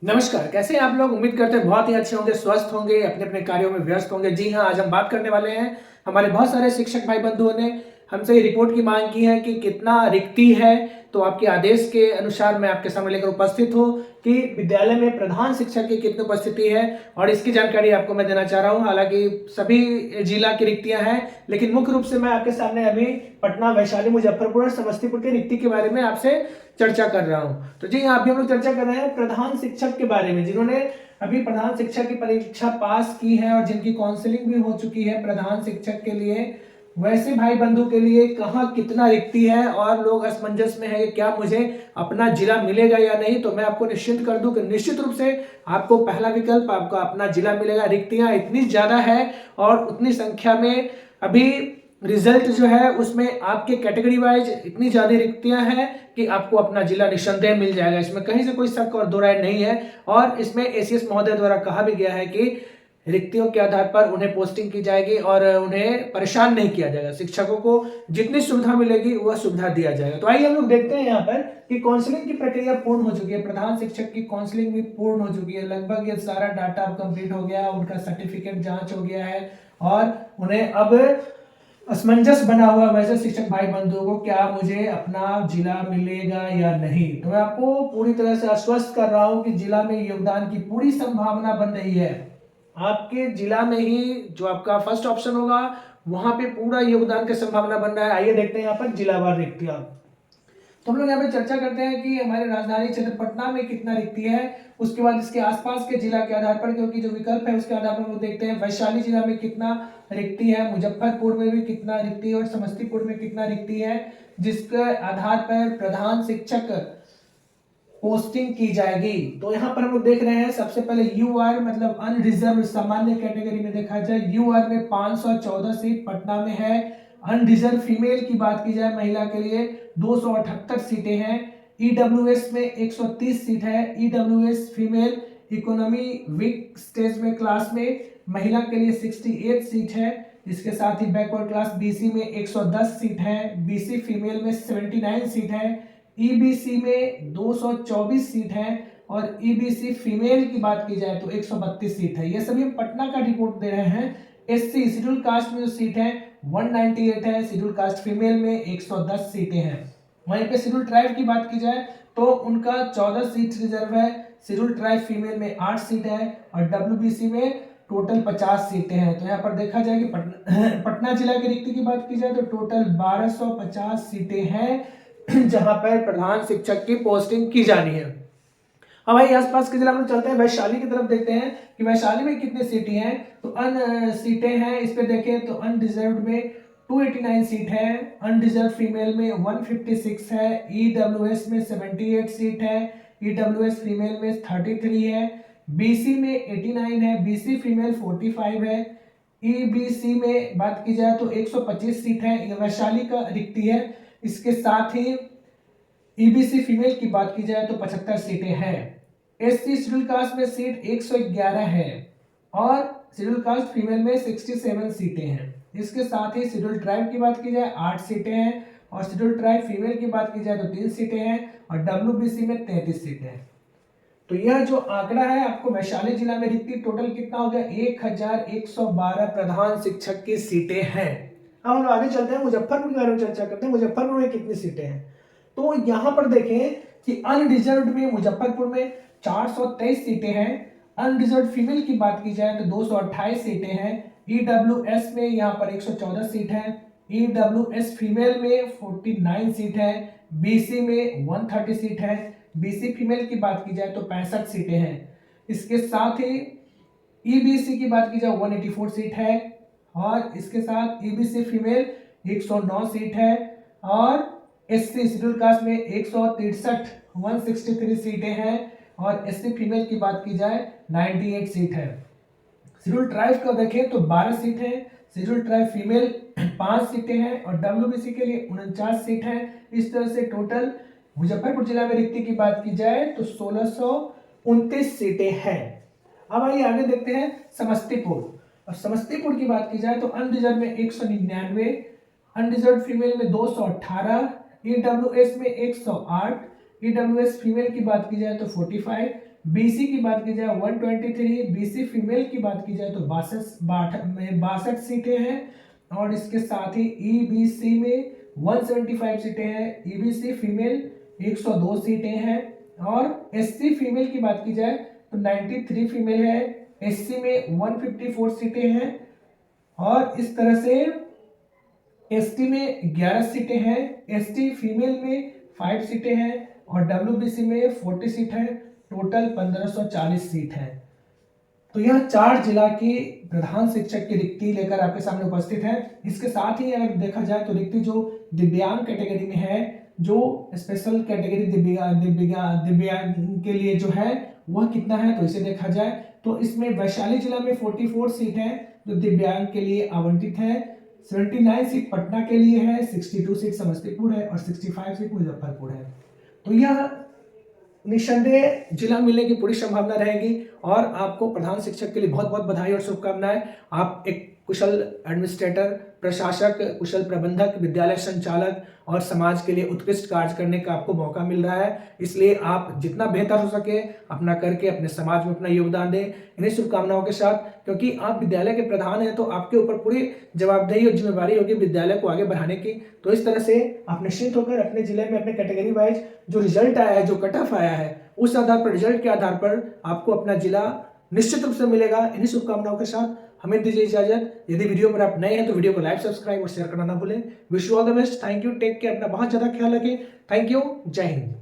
नमस्कार, कैसे हैं आप लोग। उम्मीद करते हैं बहुत ही अच्छे होंगे, स्वस्थ होंगे, अपने अपने कार्यों में व्यस्त होंगे। जी हाँ, आज हम बात करने वाले हैं। हमारे बहुत सारे शिक्षक भाई बंधुओं ने हमसे ये रिपोर्ट की मांग की है कि कितना रिक्ति है। तो आपके आदेश के अनुसार मैं आपके सामने लेकर उपस्थित हूँ कि विद्यालय में प्रधान शिक्षक की कितनी उपस्थिति है, और इसकी जानकारी आपको मैं देना चाह रहा हूँ। हालांकि सभी जिला की रिक्तियां हैं, लेकिन मुख्य रूप से मैं आपके सामने अभी पटना, वैशाली, मुजफ्फरपुर और समस्तीपुर की रिक्ति के बारे में आपसे चर्चा कर रहा हूं। तो जी हाँ, अभी हम लोग चर्चा कर रहे हैं प्रधान शिक्षक के बारे में, जिन्होंने अभी प्रधान शिक्षक की परीक्षा पास की है और जिनकी काउंसलिंग भी हो चुकी है प्रधान शिक्षक के लिए। वैसे भाई बंधु के लिए कहाँ कितना रिक्ति है और लोग असमंजस में है कि क्या मुझे अपना जिला मिलेगा या नहीं। तो मैं आपको निश्चिंत कर दूं कि निश्चित रूप से आपको पहला विकल्प, आपको अपना जिला मिलेगा। रिक्तियां इतनी ज्यादा है और उतनी संख्या में अभी रिजल्ट जो है उसमें आपके कैटेगरी वाइज इतनी ज्यादा रिक्तियां हैं कि आपको अपना जिला निस्संदेह मिल जाएगा। इसमें कहीं से कोई शक और दो राय नहीं है। और इसमें एसीएस महोदय द्वारा कहा भी गया है कि रिक्तियों के आधार पर उन्हें पोस्टिंग की जाएगी और उन्हें परेशान नहीं किया जाएगा। शिक्षकों को जितनी सुविधा मिलेगी वह सुविधा दिया जाएगा। तो आइए हम लोग देखते हैं यहाँ पर कि काउंसलिंग की प्रक्रिया पूर्ण हो चुकी है। प्रधान शिक्षक की काउंसलिंग भी पूर्ण हो चुकी है। लगभग ये सारा डाटा अब कंप्लीट हो गया, उनका सर्टिफिकेट जांच हो गया है और उन्हें अब असमंजस बना हुआ वैसे शिक्षक भाई बंधुओं को, क्या मुझे अपना जिला मिलेगा या नहीं। तो मैं आपको पूरी तरह से आश्वस्त कर रहा हूं कि जिला में योगदान की पूरी संभावना बन रही है। आपके जिला में ही जो आपका फर्स्ट ऑप्शन होगा वहां पे पूरा योगदान की संभावना बन रहा है। आइए देखते हैं यहाँ पर जिलावार रिक्तियां। तो हम लोग यहाँ पे चर्चा करते हैं कि हमारे राजधानी क्षेत्र पटना में कितना रिक्ति है, उसके बाद इसके आसपास के जिला के आधार पर, क्योंकि जो विकल्प है उसके आधार पर हम लोग देखते हैं वैशाली जिला में कितना रिक्ति है, मुजफ्फरपुर में भी कितना रिक्ति है और समस्तीपुर में कितना रिक्ति है, जिसके आधार पर प्रधान शिक्षक पोस्टिंग की जाएगी। तो यहाँ पर हम लोग देख रहे हैं सबसे पहले यूआर मतलब अनरिजर्व सामान्य कैटेगरी में देखा जाए यूआर में 514 सीट पटना में है। अनरिजर्व फीमेल की बात की जाए महिला के लिए 278 सीटें हैं। ईडब्ल्यूएस में 130 सीट है। EWS female economy weak stage में क्लास में महिला के लिए 68 सीट है। इसके साथ ही बैकवर्ड क्लास बीसी में 110 सीट है। बीसी फीमेल में 79 सीट है। ईबीसी में 224 सीट है और ईबीसी फीमेल की बात की जाए तो 132 सीट है। ये सभी हम पटना का रिपोर्ट दे रहे हैं। एससी शेड्यूल कास्ट में जो सीट है 198 है। शेड्यूल कास्ट फीमेल में 110 सीटें हैं। वहीं पे शेड्यूल ट्राइब की बात की जाए तो उनका 14 सीट रिजर्व है। शेड्यूल ट्राइब फीमेल में 8 सीट है और डब्ल्यूबीसी में टोटल 50 सीटें हैं। तो यहाँ पर देखा जाए कि पटना जिला की रिक्ति की बात की जाए तो टोटल 1250 सीटें हैं जहां पर प्रधान शिक्षक की पोस्टिंग की जानी है। अब भाई आसपास के जिला में चलते हैं, वैशाली की तरफ देखते हैं कि वैशाली में कितने सीटें हैं। तो अन सीटें हैं इस पे देखें तो अनरिजर्व में 289 सीट है। अनरिजर्व फीमेल में 156 है। ईडब्ल्यूएस में 78 सीट है। ईडब्ल्यूएस फीमेल में 33 है। बीसी में 89 है। बीसी फीमेल 45 है। ईबीसी में बात की जाए तो 125 सीट है। यह वैशाली का रिक्ति है। इसके साथ ही ईबीसी फीमेल की बात की जाए तो 75 सीटें हैं। एससी शेड्यूल कास्ट में सीट 111 है और शेड्यूल कास्ट फीमेल में 67 सीटें हैं। इसके साथ ही शेड्यूल ट्राइब की बात की जाए 8 सीटें हैं और शेड्यूल ट्राइब फीमेल की बात की जाए तो 3 सीटें हैं और डब्ल्यूबीसी में 33 सीटें हैं। तो यह जो आंकड़ा है आपको वैशाली जिला में रिक्ति टोटल कितना हो गया 1112 प्रधान शिक्षक की सीटें हैं। अब हम आगे चलते हैं, मुजफ्फरपुर के बारे में चर्चा करते हैं। मुजफ्फरपुर में कितनी सीटें हैं। तो यहां पर देखें कि अनरिजर्व में मुजफ्फरपुर में 423 सीटें हैं। अनरिजर्व फीमेल की बात की जाए तो 228 सीटें हैं। ईडब्ल्यूएस में यहां पर 114 सीट है। ईडब्ल्यूएस फीमेल में 49 सीट है। बीसी में 130 सीट है। बीसी फीमेल की बात की जाए तो 65 सीटें हैं। इसके साथ ही ईबीसी की बात की जाए 184 सीट है और इसके साथ ईबीसी फीमेल 109 सीट है और एससी शेड्यूल कास्ट में 163 सीटें हैं और एससी फीमेल की बात की जाए 98 सीट है। शेड्यूल ट्राइब का देखें तो 12 सीट है। शेड्यूल ट्राइब फीमेल 5 सीटें हैं और डब्ल्यूबीसी के लिए 49 सीट है। इस तरह से टोटल मुजफ्फरपुर जिला में रिक्ति की बात की जाए तो 1629 सीटें हैं। अब आइए आगे देखते हैं समस्तीपुर। और समस्तीपुर की बात की जाए तो अनरिजर्व में 199, अनरिजर्व फीमेल में 218, ईडब्ल्यूएस में 108, ईडब्ल्यूएस फीमेल की बात की जाए तो 45, बीसी की बात की जाए 123, बीसी फीमेल की बात की जाए तो 62 सीटें हैं। और इसके साथ ही ईबीसी में 175 सीटें हैं, ईबीसी फीमेल 102 सीटें हैं। और एससी फीमेल की बात की जाए तो 93 फीमेल है, एससी में 154 सीटें हैं। और इस तरह से एसटी में 11 सीटें हैं, एसटी फीमेल में 5 सीटें हैं और डब्ल्यूबीसी में 40 सीट है। टोटल 1540 सीट है। तो यह 4 जिला की प्रधान शिक्षक की रिक्ति लेकर आपके सामने उपस्थित है। इसके साथ ही अगर देखा जाए तो रिक्ति जो दिव्यांग कैटेगरी में है, जो स्पेशल कैटेगरी दिव्यांग के लिए जो है वह कितना है, तो इसे देखा जाए तो इसमें वैशाली जिला में 44 सीट है जो दिव्यांग के लिए आवंटित है। 79 सीट पटना के लिए है, 62 सीट समस्तीपुर है और 65 सीट मुजफ्फरपुर है। तो यह निस्संदेह जिला मिलने की पूरी संभावना रहेगी। और आपको प्रधान शिक्षक के लिए बहुत बहुत बधाई और शुभकामनाएं। आप एक कुशल एडमिनिस्ट्रेटर, प्रशासक, कुशल प्रबंधक, विद्यालय संचालक और समाज के लिए उत्कृष्ट कार्य करने का आपको मौका मिल रहा है। इसलिए आप जितना बेहतर हो सके अपना करके अपने समाज में अपना योगदान दें। इन्हीं शुभकामनाओं के साथ, क्योंकि आप विद्यालय के प्रधान हैं तो आपके ऊपर पूरी जवाबदेही और जिम्मेवारी होगी विद्यालय को आगे बढ़ाने की। तो इस तरह से आप निश्चित होकर अपने जिले में अपने कैटेगरी वाइज जो रिजल्ट आया है, जो कट ऑफ आया है, उस आधार पर, रिजल्ट के आधार पर आपको अपना जिला निश्चित रूप से मिलेगा। इन्हीं शुभकामनाओं के साथ हमें दीजिए इजाजत। यदि वीडियो पर आप नए हैं तो वीडियो को लाइक, सब्सक्राइब और शेयर करना ना भूलें। Wish you all the best. Thank you, take care, अपना बहुत ज्यादा ख्याल रखें। थैंक यू, जय हिंद।